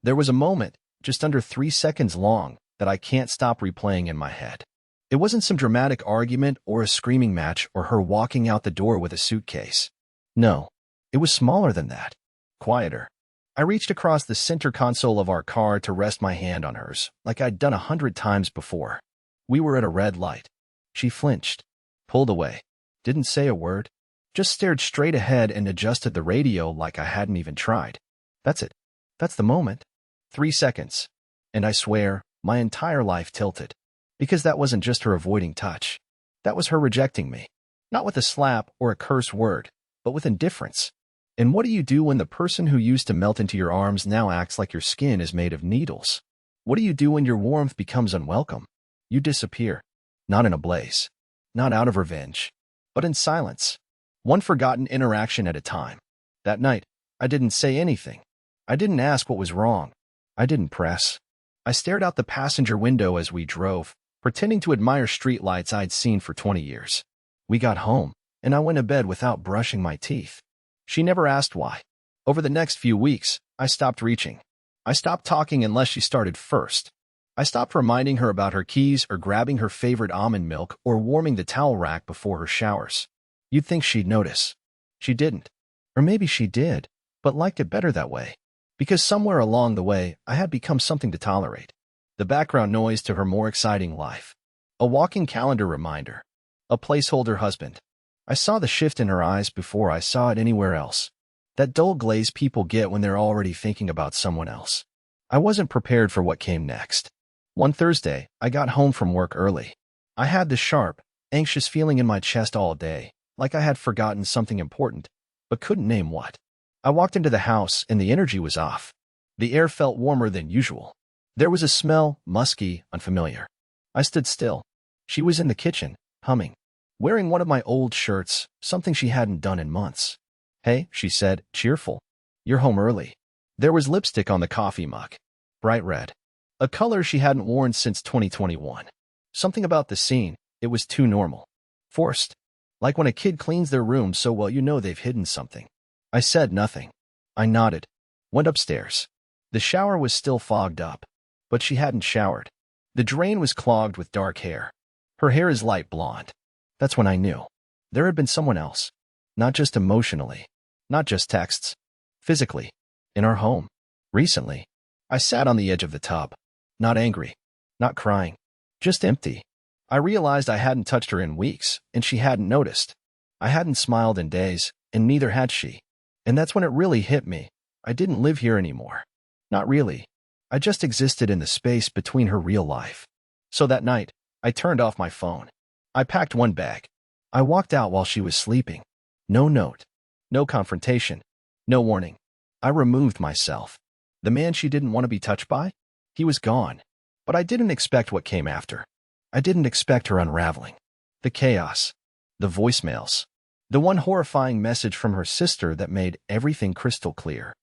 There was a moment, just under 3 seconds long, that I can't stop replaying in my head. It wasn't some dramatic argument or a screaming match or her walking out the door with a suitcase. No, it was smaller than that. Quieter. I reached across the center console of our car to rest my hand on hers, like I'd done 100 times before. We were at a red light. She flinched, pulled away, didn't say a word, just stared straight ahead and adjusted the radio like I hadn't even tried. That's it. That's the moment. 3 seconds. And I swear, my entire life tilted. Because that wasn't just her avoiding touch. That was her rejecting me. Not with a slap or a curse word, but with indifference. And what do you do when the person who used to melt into your arms now acts like your skin is made of needles? What do you do when your warmth becomes unwelcome? You disappear. Not in a blaze. Not out of revenge. But in silence. One forgotten interaction at a time. That night, I didn't say anything. I didn't ask what was wrong. I didn't press. I stared out the passenger window as we drove, pretending to admire streetlights I'd seen for 20 years. We got home, and I went to bed without brushing my teeth. She never asked why. Over the next few weeks, I stopped reaching. I stopped talking unless she started first. I stopped reminding her about her keys or grabbing her favorite almond milk or warming the towel rack before her showers. You'd think she'd notice. She didn't. Or maybe she did, but liked it better that way. Because somewhere along the way, I had become something to tolerate. The background noise to her more exciting life. A walking calendar reminder. A placeholder husband. I saw the shift in her eyes before I saw it anywhere else. That dull glaze people get when they're already thinking about someone else. I wasn't prepared for what came next. One Thursday, I got home from work early. I had this sharp, anxious feeling in my chest all day, like I had forgotten something important, but couldn't name what. I walked into the house and the energy was off. The air felt warmer than usual. There was a smell, musky, unfamiliar. I stood still. She was in the kitchen, humming, wearing one of my old shirts, something she hadn't done in months. "Hey," she said, cheerful. "You're home early." There was lipstick on the coffee mug. Bright red. A color she hadn't worn since 2021. Something about the scene, it was too normal. Forced. Like when a kid cleans their room so well you know they've hidden something. I said nothing. I nodded. Went upstairs. The shower was still fogged up. But she hadn't showered. The drain was clogged with dark hair. Her hair is light blonde. That's when I knew. There had been someone else. Not just emotionally. Not just texts. Physically. In our home. Recently. I sat on the edge of the tub. Not angry. Not crying. Just empty. I realized I hadn't touched her in weeks, and she hadn't noticed. I hadn't smiled in days, and neither had she. And that's when it really hit me. I didn't live here anymore. Not really. I just existed in the space between her real life. So that night, I turned off my phone. I packed one bag. I walked out while she was sleeping. No note. No confrontation. No warning. I removed myself. The man she didn't want to be touched by? He was gone. But I didn't expect what came after. I didn't expect her unraveling. The chaos. The voicemails. The one horrifying message from her sister that made everything crystal clear.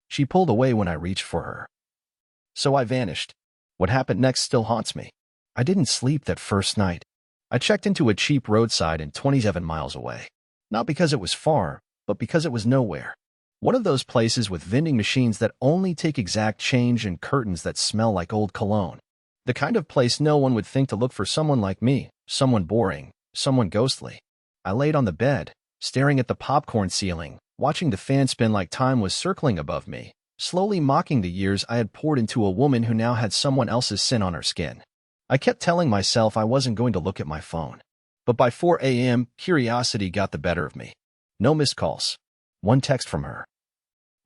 She pulled away when I reached for her. So I vanished. What happened next still haunts me. I didn't sleep that first night. I checked into a cheap roadside in 27 miles away. Not because it was far, but because it was nowhere. One of those places with vending machines that only take exact change and curtains that smell like old cologne. The kind of place no one would think to look for someone like me, someone boring, someone ghostly. I laid on the bed, staring at the popcorn ceiling, watching the fan spin like time was circling above me, slowly mocking the years I had poured into a woman who now had someone else's sin on her skin. I kept telling myself I wasn't going to look at my phone. But by 4 a.m., curiosity got the better of me. No missed calls. One text from her.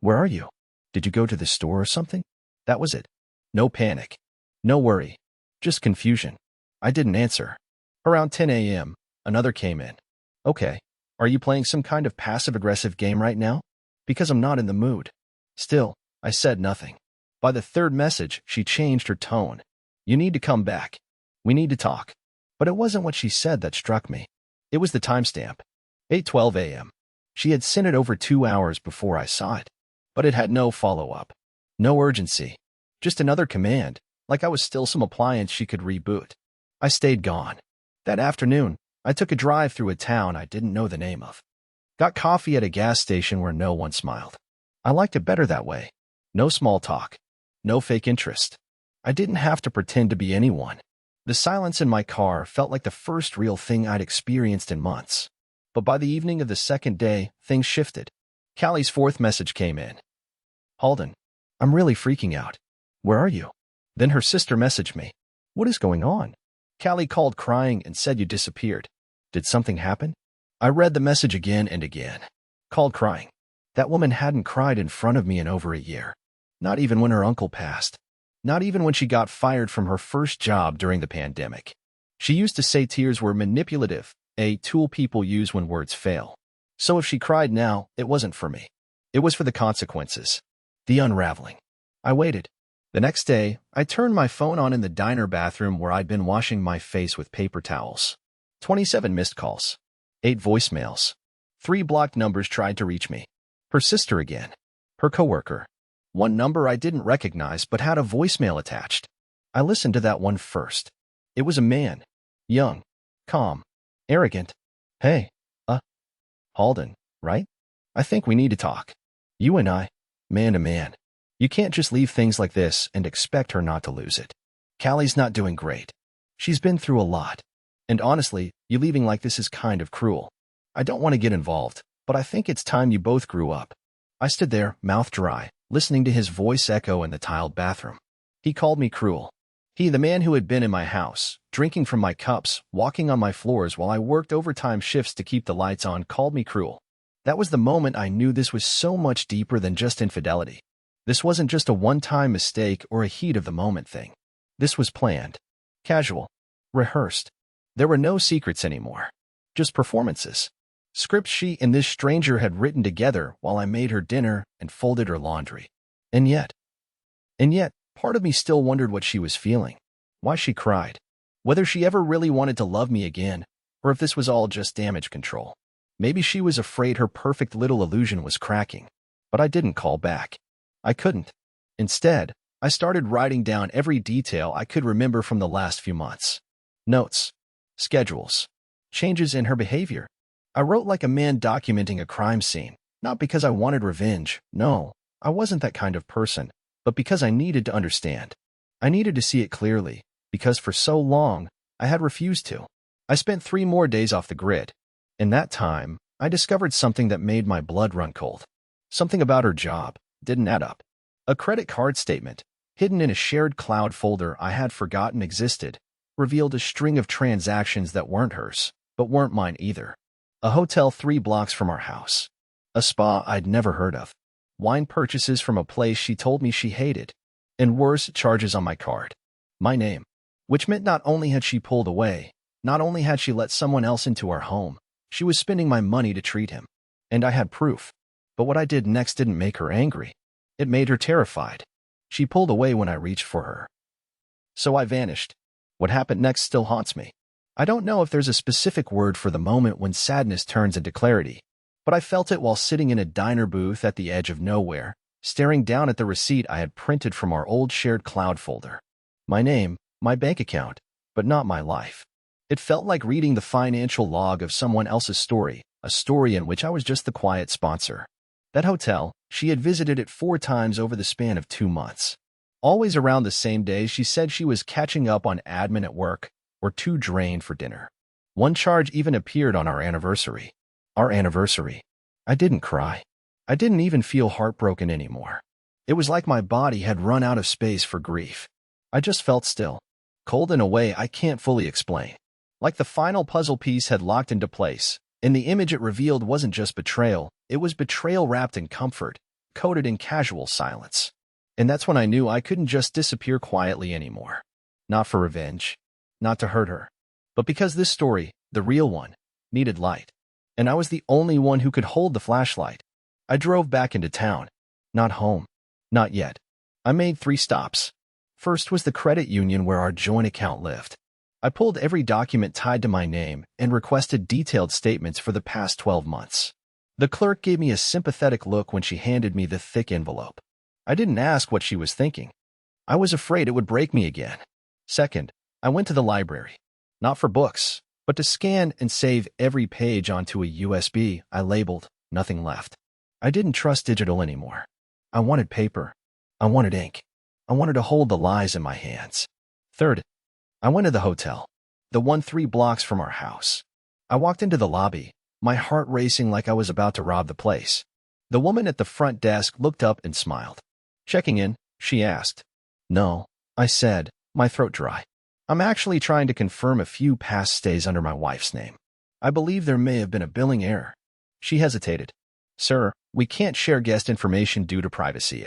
"Where are you? Did you go to the store or something?" That was it. No panic. No worry. Just confusion. I didn't answer. Around 10 a.m., another came in. "Okay. Are you playing some kind of passive-aggressive game right now? Because I'm not in the mood." Still, I said nothing. By the third message, she changed her tone. "You need to come back. We need to talk." But it wasn't what she said that struck me. It was the timestamp. 8:12 a.m. She had sent it over 2 hours before I saw it. But it had no follow-up. No urgency. Just another command, like I was still some appliance she could reboot. I stayed gone. That afternoon, I took a drive through a town I didn't know the name of. Got coffee at a gas station where no one smiled. I liked it better that way. No small talk. No fake interest. I didn't have to pretend to be anyone. The silence in my car felt like the first real thing I'd experienced in months. But by the evening of the second day, things shifted. Callie's fourth message came in. Halden, I'm really freaking out. Where are you? Then her sister messaged me. What is going on? Callie called crying and said you disappeared. Did something happen? I read the message again and again. Called crying. That woman hadn't cried in front of me in over a year. Not even when her uncle passed. Not even when she got fired from her first job during the pandemic. She used to say tears were manipulative, a tool people use when words fail. So if she cried now, it wasn't for me. It was for the consequences. The unraveling. I waited. The next day, I turned my phone on in the diner bathroom where I'd been washing my face with paper towels. 27 missed calls. 8 voicemails. 3 blocked numbers tried to reach me. Her sister again. Her coworker. One number I didn't recognize but had a voicemail attached. I listened to that one first. It was a man. Young. Calm. Arrogant. Hey. Halden, right? I think we need to talk. You and I. Man to man. You can't just leave things like this and expect her not to lose it. Callie's not doing great. She's been through a lot. And honestly, you leaving like this is kind of cruel. I don't want to get involved, but I think it's time you both grew up. I stood there, mouth dry, listening to his voice echo in the tiled bathroom. He called me cruel. He, the man who had been in my house, drinking from my cups, walking on my floors while I worked overtime shifts to keep the lights on, called me cruel. That was the moment I knew this was so much deeper than just infidelity. This wasn't just a one-time mistake or a heat-of-the-moment thing. This was planned. Casual. Rehearsed. There were no secrets anymore. Just performances. Scripts she and this stranger had written together while I made her dinner and folded her laundry. And yet, part of me still wondered what she was feeling. Why she cried. Whether she ever really wanted to love me again, or if this was all just damage control. Maybe she was afraid her perfect little illusion was cracking. But I didn't call back. I couldn't. Instead, I started writing down every detail I could remember from the last few months. Notes. Schedules. Changes in her behavior. I wrote like a man documenting a crime scene, not because I wanted revenge. No, I wasn't that kind of person, but because I needed to understand. I needed to see it clearly, because for so long, I had refused to. I spent 3 more days off the grid. In that time, I discovered something that made my blood run cold. Something about her job didn't add up. A credit card statement, hidden in a shared cloud folder I had forgotten existed, revealed a string of transactions that weren't hers, but weren't mine either. A hotel 3 blocks from our house. A spa I'd never heard of. Wine purchases from a place she told me she hated. And worse, charges on my card. My name. Which meant not only had she pulled away, not only had she let someone else into our home, she was spending my money to treat him. And I had proof. But what I did next didn't make her angry. It made her terrified. She pulled away when I reached for her. So I vanished. What happened next still haunts me. I don't know if there's a specific word for the moment when sadness turns into clarity, but I felt it while sitting in a diner booth at the edge of nowhere, staring down at the receipt I had printed from our old shared cloud folder. My name, my bank account, but not my life. It felt like reading the financial log of someone else's story, a story in which I was just the quiet sponsor. That hotel, she had visited it 4 times over the span of 2 months. Always around the same day, she said she was catching up on admin at work or too drained for dinner. One charge even appeared on our anniversary. Our anniversary. I didn't cry. I didn't even feel heartbroken anymore. It was like my body had run out of space for grief. I just felt still. Cold in a way I can't fully explain. Like the final puzzle piece had locked into place, and the image it revealed wasn't just betrayal, it was betrayal wrapped in comfort, coated in casual silence. And that's when I knew I couldn't just disappear quietly anymore. Not for revenge. Not to hurt her. But because this story, the real one, needed light. And I was the only one who could hold the flashlight. I drove back into town. Not home. Not yet. I made 3 stops. First was the credit union where our joint account lived. I pulled every document tied to my name and requested detailed statements for the past 12 months. The clerk gave me a sympathetic look when she handed me the thick envelope. I didn't ask what she was thinking. I was afraid it would break me again. Second, I went to the library. Not for books, but to scan and save every page onto a USB I labeled nothing left. I didn't trust digital anymore. I wanted paper. I wanted ink. I wanted to hold the lies in my hands. Third, I went to the hotel, the one 3 blocks from our house. I walked into the lobby, my heart racing like I was about to rob the place. The woman at the front desk looked up and smiled. "Checking in?" she asked. "No," I said, my throat dry. "I'm actually trying to confirm a few past stays under my wife's name. I believe there may have been a billing error." She hesitated. "Sir, we can't share guest information due to privacy.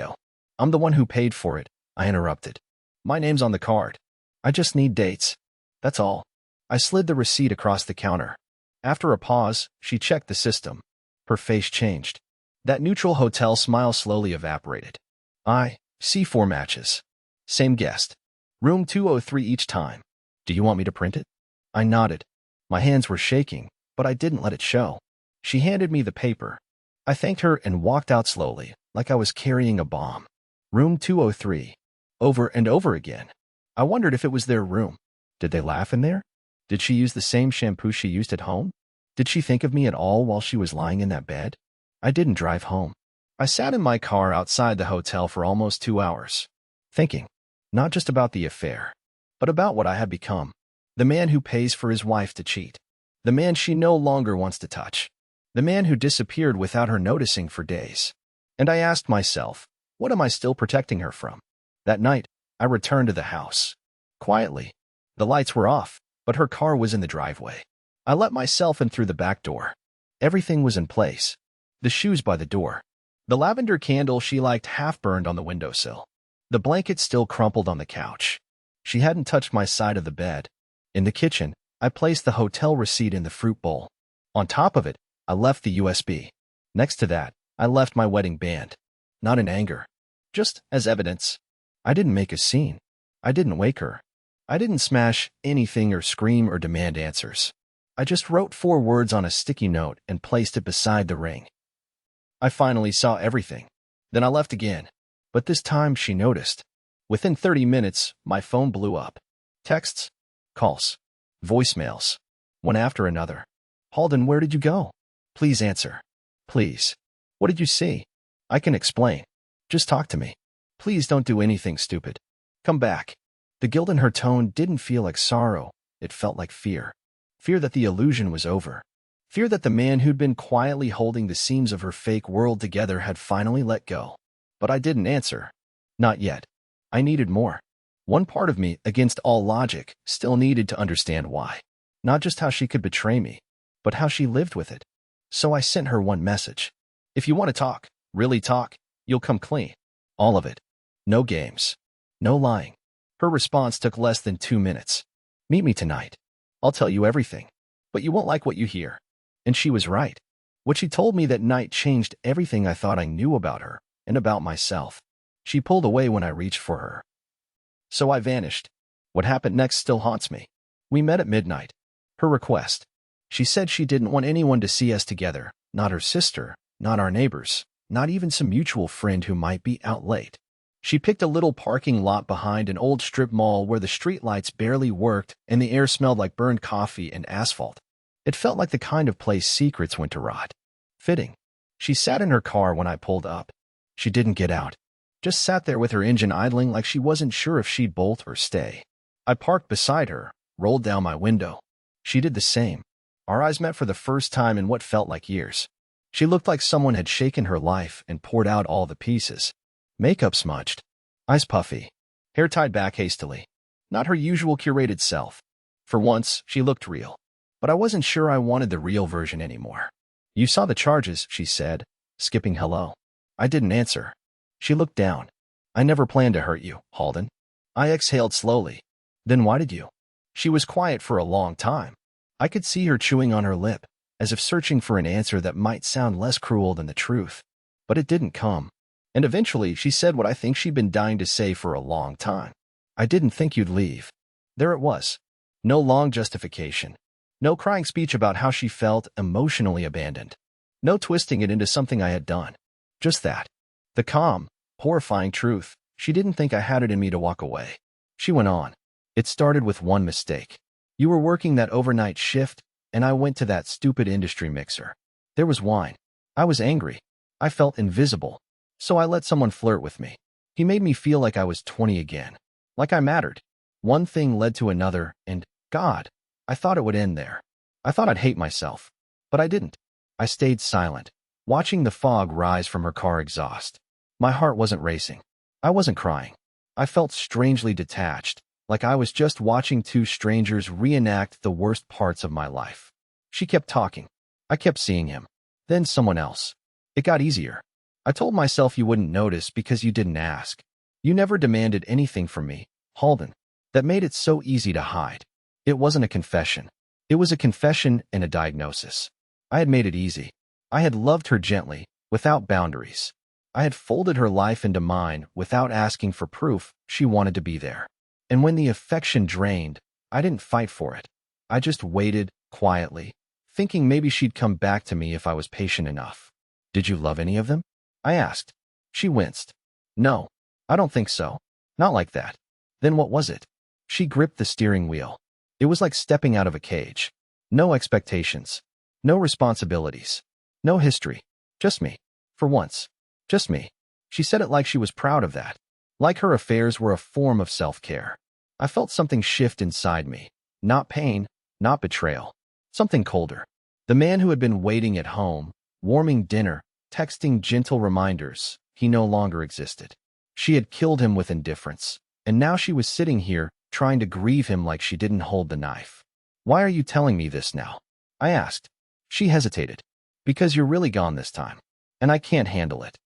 I'm the one who paid for it," I interrupted. "My name's on the card. I just need dates. That's all." I slid the receipt across the counter. After a pause, she checked the system. Her face changed. That neutral hotel smile slowly evaporated. "I see 4 matches. Same guest. Room 203 each time. Do you want me to print it?" I nodded. My hands were shaking, but I didn't let it show. She handed me the paper. I thanked her and walked out slowly, like I was carrying a bomb. Room 203. Over and over again. I wondered if it was their room. Did they laugh in there? Did she use the same shampoo she used at home? Did she think of me at all while she was lying in that bed? I didn't drive home. I sat in my car outside the hotel for almost 2 hours, thinking, not just about the affair, but about what I had become. The man who pays for his wife to cheat. The man she no longer wants to touch. The man who disappeared without her noticing for days. And I asked myself, what am I still protecting her from? That night, I returned to the house. Quietly. The lights were off, but her car was in the driveway. I let myself in through the back door. Everything was in place. The shoes by the door. The lavender candle she liked half burned on the windowsill. The blanket still crumpled on the couch. She hadn't touched my side of the bed. In the kitchen, I placed the hotel receipt in the fruit bowl. On top of it, I left the USB. Next to that, I left my wedding band. Not in anger. Just as evidence. I didn't make a scene. I didn't wake her. I didn't smash anything or scream or demand answers. I just wrote 4 words on a sticky note and placed it beside the ring. I finally saw everything. Then I left again. But this time she noticed. Within 30 minutes, my phone blew up. Texts, calls, voicemails, one after another. "Halden, where did you go? Please answer. Please. What did you see? I can explain. Just talk to me. Please don't do anything stupid. Come back." The guilt in her tone didn't feel like sorrow. It felt like fear. Fear that the illusion was over. Fear that the man who'd been quietly holding the seams of her fake world together had finally let go. But I didn't answer. Not yet. I needed more. One part of me, against all logic, still needed to understand why. Not just how she could betray me, but how she lived with it. So I sent her one message. "If you want to talk, really talk, you'll come clean. All of it. No games. No lying." Her response took less than 2 minutes. "Meet me tonight. I'll tell you everything. But you won't like what you hear." And she was right. What she told me that night changed everything I thought I knew about her and about myself. She pulled away when I reached for her. So I vanished. What happened next still haunts me. We met at midnight. Her request. She said she didn't want anyone to see us together, not her sister, not our neighbors, not even some mutual friend who might be out late. She picked a little parking lot behind an old strip mall where the streetlights barely worked and the air smelled like burned coffee and asphalt. It felt like the kind of place secrets went to rot. Fitting. She sat in her car when I pulled up. She didn't get out. Just sat there with her engine idling like she wasn't sure if she'd bolt or stay. I parked beside her, rolled down my window. She did the same. Our eyes met for the first time in what felt like years. She looked like someone had shaken her life and poured out all the pieces. Makeup smudged. Eyes puffy. Hair tied back hastily. Not her usual curated self. For once, she looked real. But I wasn't sure I wanted the real version anymore. "You saw the charges," she said, skipping hello. I didn't answer. She looked down. "I never planned to hurt you, Halden." I exhaled slowly. "Then why did you?" She was quiet for a long time. I could see her chewing on her lip, as if searching for an answer that might sound less cruel than the truth. But it didn't come. And eventually, she said what I think she'd been dying to say for a long time. "I didn't think you'd leave." There it was. No long justification. No crying speech about how she felt emotionally abandoned. No twisting it into something I had done. Just that. The calm, horrifying truth. She didn't think I had it in me to walk away. She went on. "It started with one mistake. You were working that overnight shift, and I went to that stupid industry mixer. There was wine. I was angry. I felt invisible. So I let someone flirt with me. He made me feel like I was 20 again, like I mattered. One thing led to another, and, God, I thought it would end there. I thought I'd hate myself. But I didn't. I stayed silent, watching the fog rise from her car exhaust. My heart wasn't racing. I wasn't crying. I felt strangely detached, like I was just watching two strangers reenact the worst parts of my life. She kept talking. I kept seeing him. Then someone else. It got easier. I told myself you wouldn't notice because you didn't ask. You never demanded anything from me, Halden. That made it so easy to hide. It wasn't a confession. It was a confession and a diagnosis. I had made it easy. I had loved her gently, without boundaries. I had folded her life into mine without asking for proof she wanted to be there. And when the affection drained, I didn't fight for it. I just waited, quietly, thinking maybe she'd come back to me if I was patient enough. Did you love any of them? I asked. She winced. No, I don't think so. Not like that. Then what was it? She gripped the steering wheel. It was like stepping out of a cage. No expectations. No responsibilities. No history. Just me. For once. Just me. She said it like she was proud of that. Like her affairs were a form of self-care. I felt something shift inside me. Not pain, not betrayal. Something colder. The man who had been waiting at home, warming dinner, texting gentle reminders, he no longer existed. She had killed him with indifference, and now she was sitting here, trying to grieve him like she didn't hold the knife. Why are you telling me this now? I asked. She hesitated. Because you're really gone this time. And I can't handle it.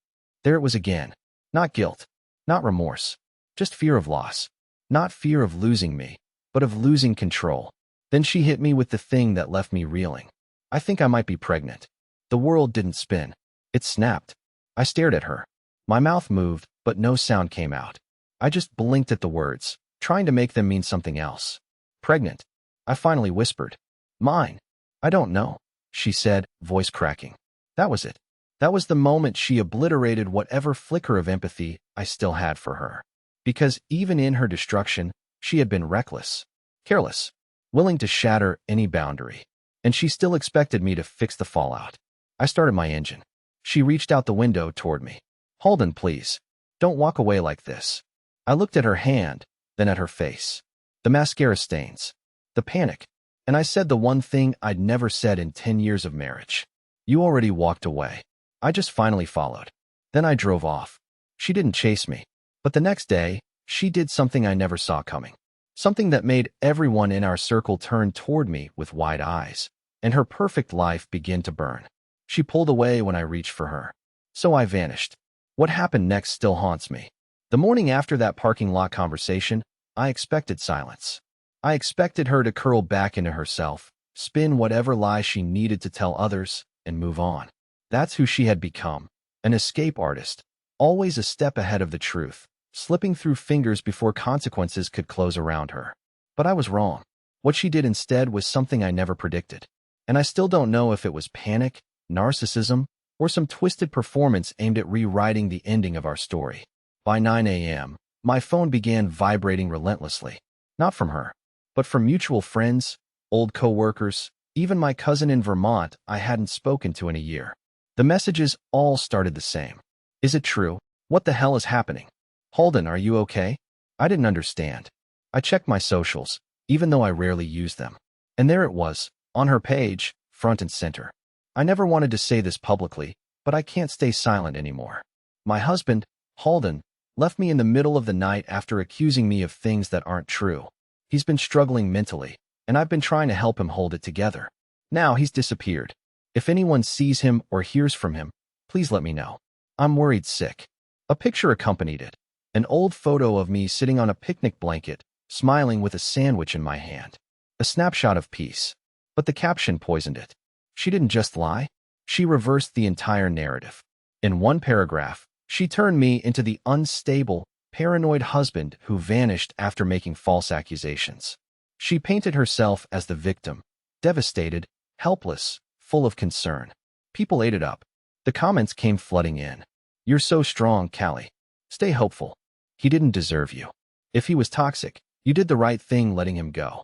There it was again. Not guilt. Not remorse. Just fear of loss. Not fear of losing me, but of losing control. Then she hit me with the thing that left me reeling. I think I might be pregnant. The world didn't spin. It snapped. I stared at her. My mouth moved, but no sound came out. I just blinked at the words, trying to make them mean something else. Pregnant. I finally whispered. Mine. I don't know, she said, voice cracking. That was it. That was the moment she obliterated whatever flicker of empathy I still had for her. Because even in her destruction, she had been reckless, careless, willing to shatter any boundary. And she still expected me to fix the fallout. I started my engine. She reached out the window toward me. Halden, please. Don't walk away like this. I looked at her hand, then at her face. The mascara stains. The panic. And I said the one thing I'd never said in 10 years of marriage. You already walked away. I just finally followed. Then I drove off. She didn't chase me. But the next day, she did something I never saw coming. Something that made everyone in our circle turn toward me with wide eyes. And her perfect life began to burn. She pulled away when I reached for her. So I vanished. What happened next still haunts me. The morning after that parking lot conversation, I expected silence. I expected her to curl back into herself, spin whatever lie she needed to tell others, and move on. That's who she had become. An escape artist, always a step ahead of the truth, slipping through fingers before consequences could close around her. But I was wrong. What she did instead was something I never predicted. And I still don't know if it was panic, narcissism, or some twisted performance aimed at rewriting the ending of our story. By 9 a.m., my phone began vibrating relentlessly. Not from her, but from mutual friends, old co-workers, even my cousin in Vermont I hadn't spoken to in a year. The messages all started the same. Is it true? What the hell is happening? Halden, are you okay? I didn't understand. I checked my socials, even though I rarely use them. And there it was, on her page, front and center. I never wanted to say this publicly, but I can't stay silent anymore. My husband, Halden, left me in the middle of the night after accusing me of things that aren't true. He's been struggling mentally, and I've been trying to help him hold it together. Now he's disappeared. If anyone sees him or hears from him, please let me know. I'm worried sick. A picture accompanied it. An old photo of me sitting on a picnic blanket, smiling with a sandwich in my hand. A snapshot of peace. But the caption poisoned it. She didn't just lie. She reversed the entire narrative. In one paragraph, she turned me into the unstable, paranoid husband who vanished after making false accusations. She painted herself as the victim, devastated, helpless, full of concern. People ate it up. The comments came flooding in. You're so strong, Callie. Stay hopeful. He didn't deserve you. If he was toxic, you did the right thing letting him go.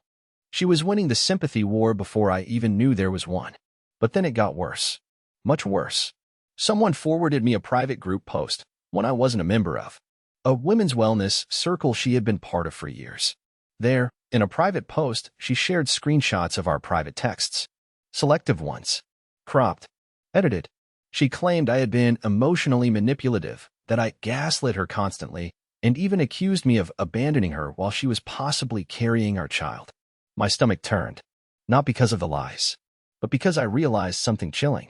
She was winning the sympathy war before I even knew there was one. But then it got worse. Much worse. Someone forwarded me a private group post, one I wasn't a member of. a women's wellness circle she had been part of for years. There, in a private post, she shared screenshots of our private texts. Selective ones. Cropped. Edited. She claimed I had been emotionally manipulative, that I gaslit her constantly, and even accused me of abandoning her while she was possibly carrying our child. My stomach turned. Not because of the lies, but because I realized something chilling.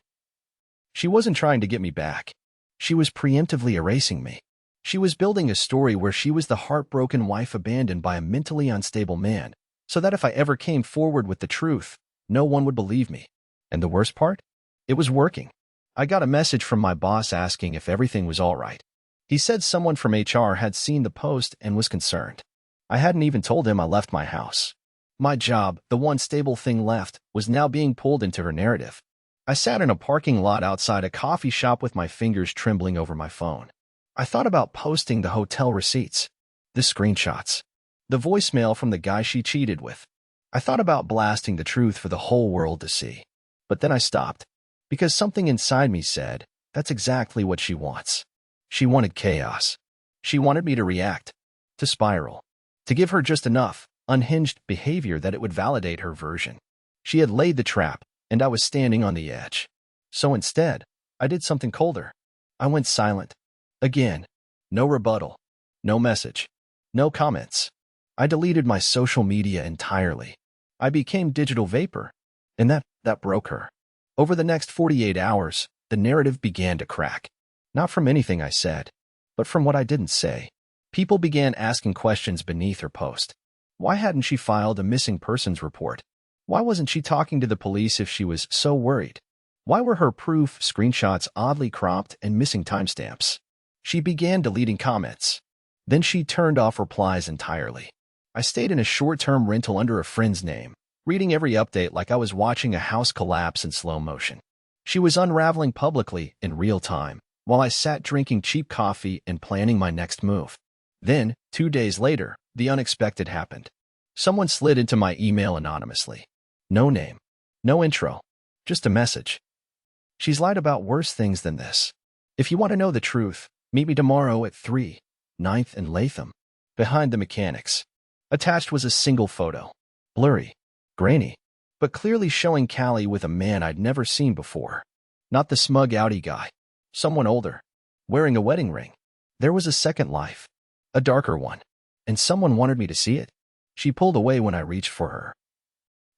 She wasn't trying to get me back. She was preemptively erasing me. She was building a story where she was the heartbroken wife abandoned by a mentally unstable man, so that if I ever came forward with the truth, no one would believe me. And the worst part? It was working. I got a message from my boss asking if everything was all right. He said someone from HR had seen the post and was concerned. I hadn't even told him I left my house. My job, the one stable thing left, was now being pulled into her narrative. I sat in a parking lot outside a coffee shop with my fingers trembling over my phone. I thought about posting the hotel receipts, the screenshots, the voicemail from the guy she cheated with. I thought about blasting the truth for the whole world to see. But then I stopped, because something inside me said, that's exactly what she wants. She wanted chaos. She wanted me to react, to spiral, to give her just enough unhinged behavior that it would validate her version. She had laid the trap, and I was standing on the edge. So instead, I did something colder. I went silent. Again, no rebuttal, no message, no comments. I deleted my social media entirely. I became digital vapor, and that broke her. Over the next 48 hours, the narrative began to crack. Not from anything I said, but from what I didn't say. People began asking questions beneath her post. Why hadn't she filed a missing persons report? Why wasn't she talking to the police if she was so worried? Why were her proof screenshots oddly cropped and missing timestamps? She began deleting comments. Then she turned off replies entirely. I stayed in a short-term rental under a friend's name, reading every update like I was watching a house collapse in slow motion. She was unraveling publicly in real time, while I sat drinking cheap coffee and planning my next move. Then, 2 days later, the unexpected happened. Someone slid into my email anonymously. No name, no intro, just a message. She's lied about worse things than this. If you want to know the truth, meet me tomorrow at 3, 9th and Latham, behind the mechanics. Attached was a single photo. Blurry, grainy, but clearly showing Callie with a man I'd never seen before. Not the smug Audi guy. Someone older, wearing a wedding ring. There was a second life, a darker one, and someone wanted me to see it. She pulled away when I reached for her.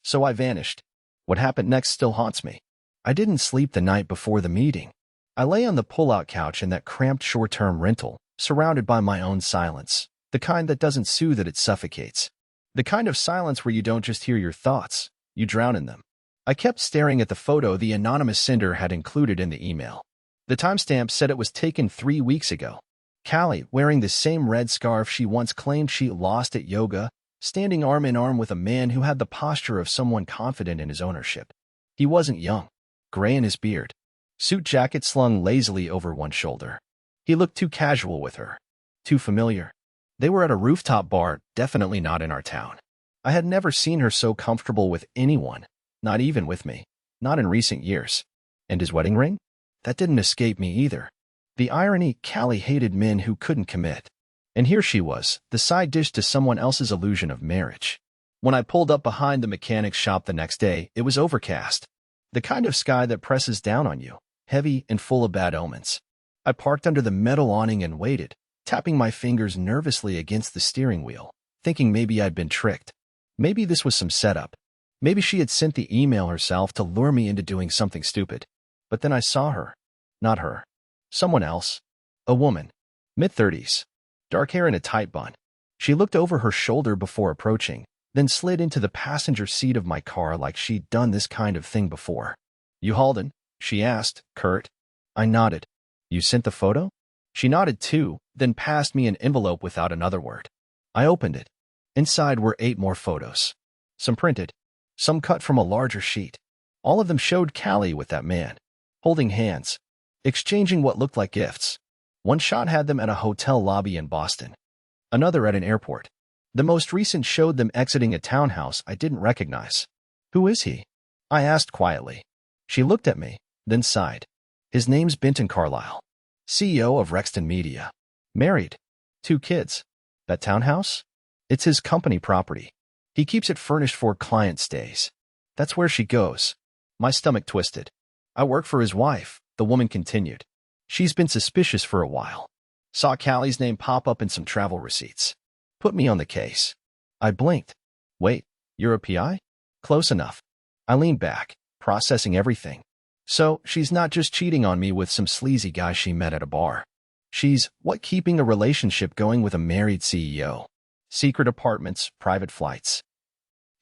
So I vanished. What happened next still haunts me. I didn't sleep the night before the meeting. I lay on the pull-out couch in that cramped short-term rental, surrounded by my own silence, the kind that doesn't soothe it suffocates. The kind of silence where you don't just hear your thoughts, you drown in them. I kept staring at the photo the anonymous sender had included in the email. The timestamp said it was taken 3 weeks ago. Callie, wearing the same red scarf she once claimed she lost at yoga, standing arm in arm with a man who had the posture of someone confident in his ownership. He wasn't young, gray in his beard, suit jacket slung lazily over one shoulder. He looked too casual with her, too familiar. They were at a rooftop bar, definitely not in our town. I had never seen her so comfortable with anyone, not even with me, not in recent years. And his wedding ring? That didn't escape me either. The irony, Callie hated men who couldn't commit. And here she was, the side dish to someone else's illusion of marriage. When I pulled up behind the mechanic's shop the next day, it was overcast. The kind of sky that presses down on you, heavy and full of bad omens. I parked under the metal awning and waited, tapping my fingers nervously against the steering wheel, thinking maybe I'd been tricked. Maybe this was some setup. Maybe she had sent the email herself to lure me into doing something stupid. But then I saw her. Not her. Someone else. A woman. Mid-30s. Dark hair in a tight bun. She looked over her shoulder before approaching, then slid into the passenger seat of my car like she'd done this kind of thing before. "You Halden?" she asked, curt. I nodded. "You sent the photo?" She nodded too, then passed me an envelope without another word. I opened it. Inside were 8 more photos. Some printed, some cut from a larger sheet. All of them showed Callie with that man, holding hands, exchanging what looked like gifts. One shot had them at a hotel lobby in Boston, another at an airport. The most recent showed them exiting a townhouse I didn't recognize. "Who is he?" I asked quietly. She looked at me, then sighed. "His name's Benton Carlisle, CEO of Rexton Media. Married. 2 kids. That townhouse? It's his company property. He keeps it furnished for client stays. That's where she goes. My stomach twisted. I work for his wife, the woman continued. She's been suspicious for a while. Saw Callie's name pop up in some travel receipts. Put me on the case. I blinked. Wait, you're a PI? Close enough. I leaned back, processing everything. So, she's not just cheating on me with some sleazy guy she met at a bar. She's, keeping a relationship going with a married CEO. Secret apartments, private flights.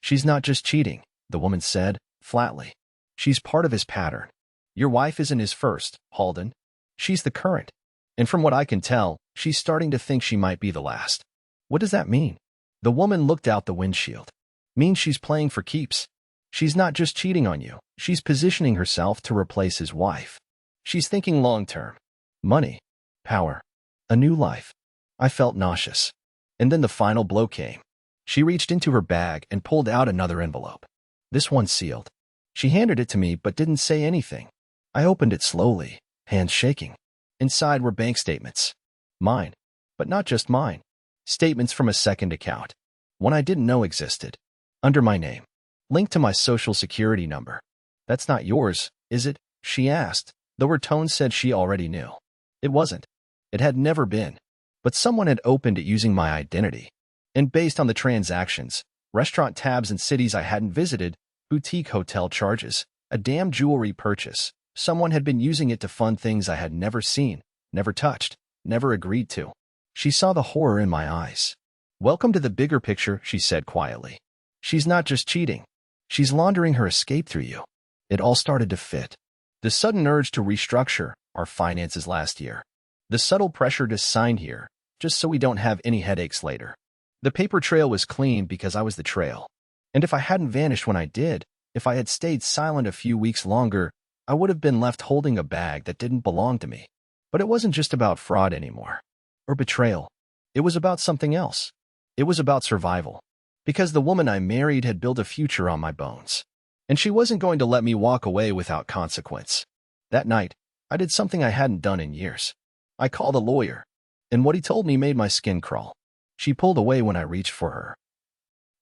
She's not just cheating, the woman said, flatly. She's part of his pattern. Your wife isn't his first, Halden. She's the current. And from what I can tell, she's starting to think she might be the last. What does that mean? The woman looked out the windshield. Means she's playing for keeps. She's not just cheating on you, she's positioning herself to replace his wife. She's thinking long-term. Money. Power. A new life. I felt nauseous. And then the final blow came. She reached into her bag and pulled out another envelope. This one sealed. She handed it to me but didn't say anything. I opened it slowly, hands shaking. Inside were bank statements. Mine. But not just mine. Statements from a second account. One I didn't know existed. Under my name. Linked to my social security number. That's not yours, is it? She asked, though her tone said she already knew. It wasn't. It had never been. But someone had opened it using my identity. And based on the transactions, restaurant tabs in cities I hadn't visited, boutique hotel charges, a damn jewelry purchase, someone had been using it to fund things I had never seen, never touched, never agreed to. She saw the horror in my eyes. Welcome to the bigger picture, she said quietly. She's not just cheating. She's laundering her escape through you. It all started to fit. The sudden urge to restructure our finances last year. The subtle pressure to sign here, just so we don't have any headaches later. The paper trail was clean because I was the trail. And if I hadn't vanished when I did, if I had stayed silent a few weeks longer, I would have been left holding a bag that didn't belong to me. But it wasn't just about fraud anymore. Or betrayal. It was about something else. It was about survival. Because the woman I married had built a future on my bones. And she wasn't going to let me walk away without consequence. That night, I did something I hadn't done in years. I called a lawyer. And what he told me made my skin crawl. She pulled away when I reached for her.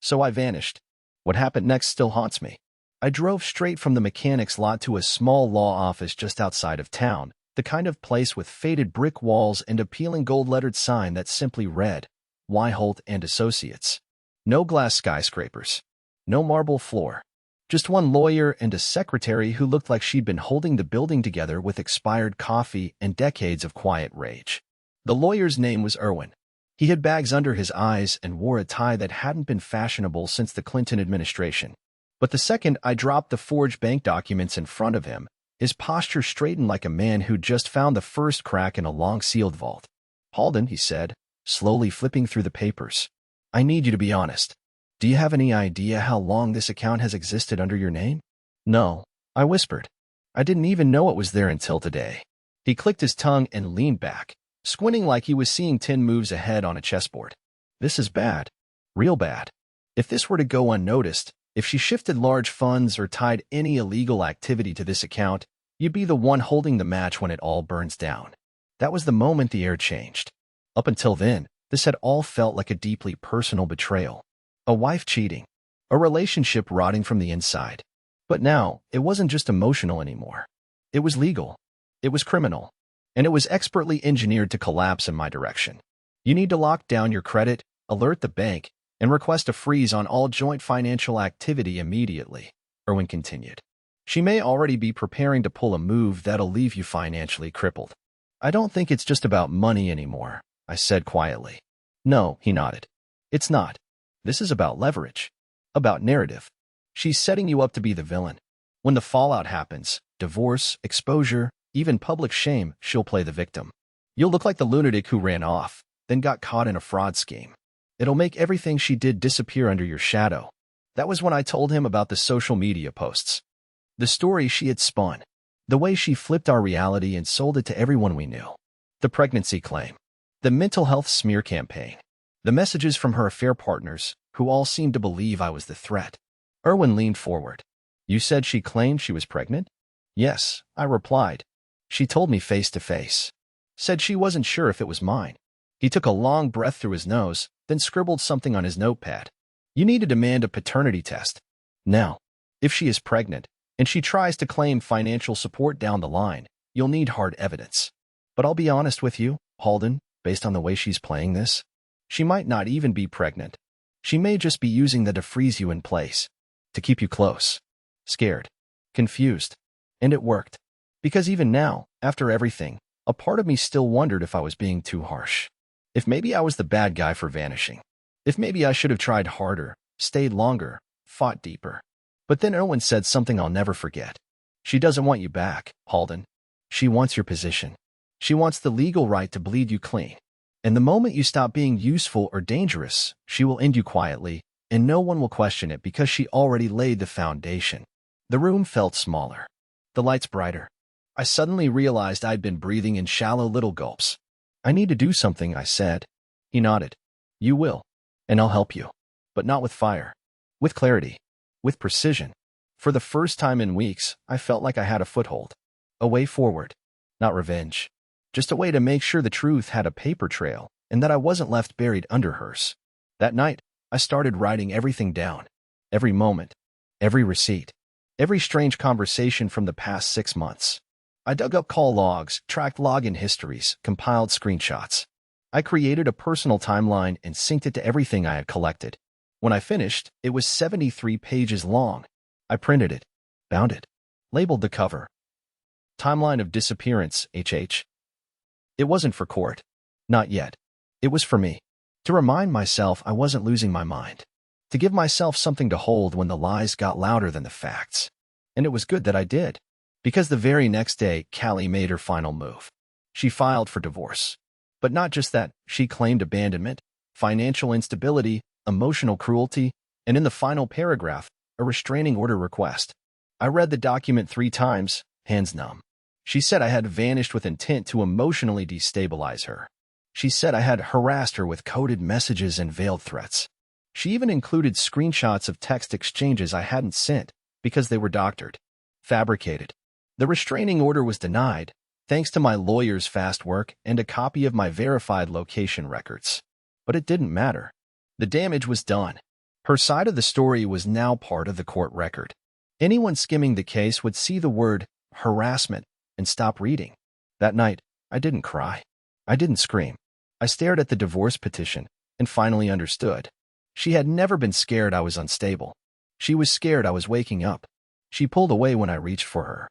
So I vanished. What happened next still haunts me. I drove straight from the mechanic's lot to a small law office just outside of town, the kind of place with faded brick walls and a peeling gold-lettered sign that simply read, Holt and Associates. No glass skyscrapers. No marble floor. Just one lawyer and a secretary who looked like she'd been holding the building together with expired coffee and decades of quiet rage. The lawyer's name was Irwin. He had bags under his eyes and wore a tie that hadn't been fashionable since the Clinton administration. But the second I dropped the forged bank documents in front of him, his posture straightened like a man who'd just found the first crack in a long-sealed vault. Halden, he said, slowly flipping through the papers. I need you to be honest. Do you have any idea how long this account has existed under your name? No, I whispered. I didn't even know it was there until today. He clicked his tongue and leaned back, squinting like he was seeing 10 moves ahead on a chessboard. This is bad. Real bad. If this were to go unnoticed, if she shifted large funds or tied any illegal activity to this account, you'd be the one holding the match when it all burns down. That was the moment the air changed. Up until then, this had all felt like a deeply personal betrayal. A wife cheating. A relationship rotting from the inside. But now, it wasn't just emotional anymore. It was legal. It was criminal. And it was expertly engineered to collapse in my direction. You need to lock down your credit, alert the bank, and request a freeze on all joint financial activity immediately, Irwin continued. She may already be preparing to pull a move that'll leave you financially crippled. I don't think it's just about money anymore, I said quietly. No, he nodded. It's not. This is about leverage. About narrative. She's setting you up to be the villain. When the fallout happens, divorce, exposure, even public shame, she'll play the victim. You'll look like the lunatic who ran off, then got caught in a fraud scheme. It'll make everything she did disappear under your shadow. That was when I told him about the social media posts. The story she had spun. The way she flipped our reality and sold it to everyone we knew. The pregnancy claim. The mental health smear campaign. The messages from her affair partners, who all seemed to believe I was the threat. Irwin leaned forward. You said she claimed she was pregnant? Yes, I replied. She told me face to face. Said she wasn't sure if it was mine. He took a long breath through his nose, then scribbled something on his notepad. You need to demand a paternity test. Now, if she is pregnant, and she tries to claim financial support down the line, you'll need hard evidence. But I'll be honest with you, Halden, based on the way she's playing this, she might not even be pregnant. She may just be using that to freeze you in place, to keep you close, scared, confused. And it worked. Because even now, after everything, a part of me still wondered if I was being too harsh. If maybe I was the bad guy for vanishing. If maybe I should have tried harder, stayed longer, fought deeper. But then Owen said something I'll never forget. She doesn't want you back, Halden. She wants your position. She wants the legal right to bleed you clean. And the moment you stop being useful or dangerous, she will end you quietly, and no one will question it because she already laid the foundation. The room felt smaller. The lights brighter. I suddenly realized I'd been breathing in shallow little gulps. I need to do something, I said. He nodded. You will. And I'll help you. But not with fire. With clarity. With precision. For the first time in weeks, I felt like I had a foothold. A way forward. Not revenge. Just a way to make sure the truth had a paper trail, and that I wasn't left buried under hers. That night, I started writing everything down. Every moment. Every receipt. Every strange conversation from the past 6 months. I dug up call logs, tracked login histories, compiled screenshots. I created a personal timeline and synced it to everything I had collected. When I finished, it was 73 pages long. I printed it, bound it, labeled the cover. Timeline of disappearance, HH. It wasn't for court. Not yet. It was for me. To remind myself I wasn't losing my mind. To give myself something to hold when the lies got louder than the facts. And it was good that I did. Because the very next day, Callie made her final move. She filed for divorce. But not just that, she claimed abandonment, financial instability, emotional cruelty, and in the final paragraph, a restraining order request. I read the document 3 times, hands numb. She said I had vanished with intent to emotionally destabilize her. She said I had harassed her with coded messages and veiled threats. She even included screenshots of text exchanges I hadn't sent because they were doctored, fabricated. The restraining order was denied, thanks to my lawyer's fast work and a copy of my verified location records. But it didn't matter. The damage was done. Her side of the story was now part of the court record. Anyone skimming the case would see the word harassment and stop reading. That night, I didn't cry. I didn't scream. I stared at the divorce petition and finally understood. She had never been scared I was unstable. She was scared I was waking up. She pulled away when I reached for her.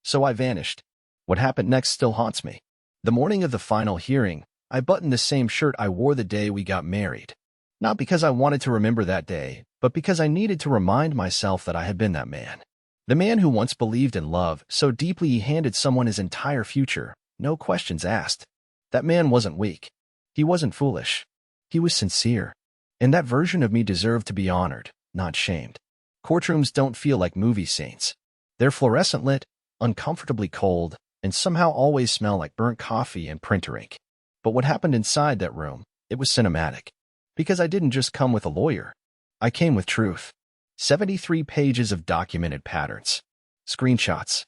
So I vanished. What happened next still haunts me. The morning of the final hearing, I buttoned the same shirt I wore the day we got married. Not because I wanted to remember that day, but because I needed to remind myself that I had been that man. The man who once believed in love so deeply he handed someone his entire future, no questions asked. That man wasn't weak. He wasn't foolish. He was sincere. And that version of me deserved to be honored, not shamed. Courtrooms don't feel like movie scenes. They're fluorescent lit, uncomfortably cold, and somehow always smell like burnt coffee and printer ink. But what happened inside that room, it was cinematic. Because I didn't just come with a lawyer. I came with truth. 73 pages of documented patterns. Screenshots.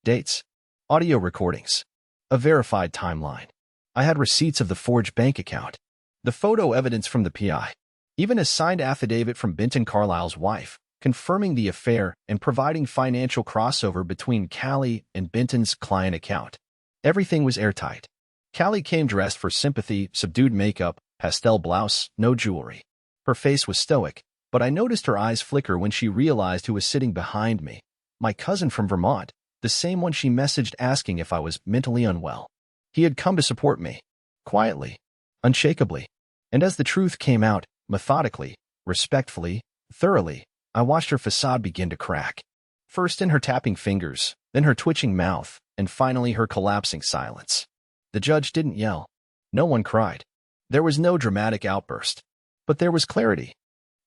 Dates. Audio recordings. A verified timeline. I had receipts of the forged bank account. The photo evidence from the PI. Even a signed affidavit from Benton Carlisle's wife, confirming the affair and providing financial crossover between Callie and Benton's client account. Everything was airtight. Callie came dressed for sympathy, subdued makeup, pastel blouse, no jewelry. Her face was stoic, but I noticed her eyes flicker when she realized who was sitting behind me. My cousin from Vermont, the same one she messaged asking if I was mentally unwell. He had come to support me. Quietly. Unshakably. And as the truth came out, methodically, respectfully, thoroughly, I watched her facade begin to crack. First in her tapping fingers, then her twitching mouth, and finally her collapsing silence. The judge didn't yell. No one cried. There was no dramatic outburst. But there was clarity.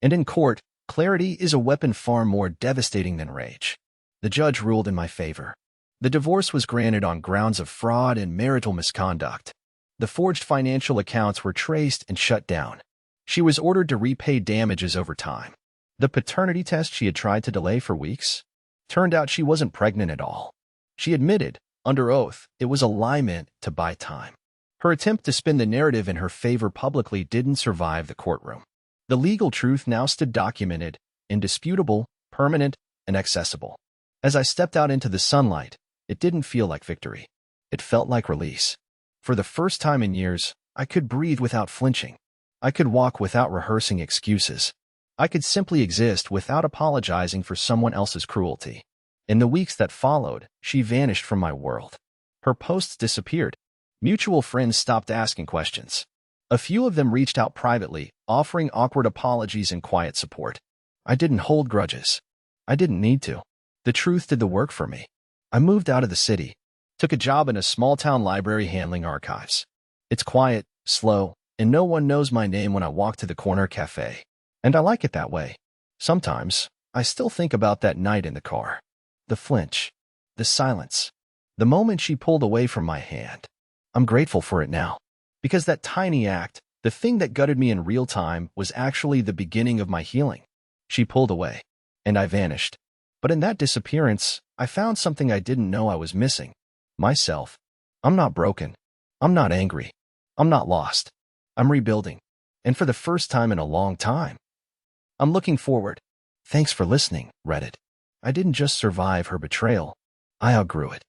And in court, clarity is a weapon far more devastating than rage. The judge ruled in my favor. The divorce was granted on grounds of fraud and marital misconduct. The forged financial accounts were traced and shut down. She was ordered to repay damages over time. The paternity test she had tried to delay for weeks? Turned out she wasn't pregnant at all. She admitted, under oath, it was a lie meant to buy time. Her attempt to spin the narrative in her favor publicly didn't survive the courtroom. The legal truth now stood documented, indisputable, permanent, and accessible. As I stepped out into the sunlight, it didn't feel like victory. It felt like release. For the first time in years, I could breathe without flinching. I could walk without rehearsing excuses. I could simply exist without apologizing for someone else's cruelty. In the weeks that followed, she vanished from my world. Her posts disappeared. Mutual friends stopped asking questions. A few of them reached out privately, offering awkward apologies and quiet support. I didn't hold grudges. I didn't need to. The truth did the work for me. I moved out of the city, took a job in a small-town library handling archives. It's quiet, slow, and no one knows my name when I walk to the corner cafe. And I like it that way. Sometimes, I still think about that night in the car. The flinch. The silence. The moment she pulled away from my hand. I'm grateful for it now. Because that tiny act, the thing that gutted me in real time, was actually the beginning of my healing. She pulled away, and I vanished. But in that disappearance, I found something I didn't know I was missing. Myself. I'm not broken. I'm not angry. I'm not lost. I'm rebuilding. And for the first time in a long time, I'm looking forward. Thanks for listening, Reddit. I didn't just survive her betrayal. I outgrew it.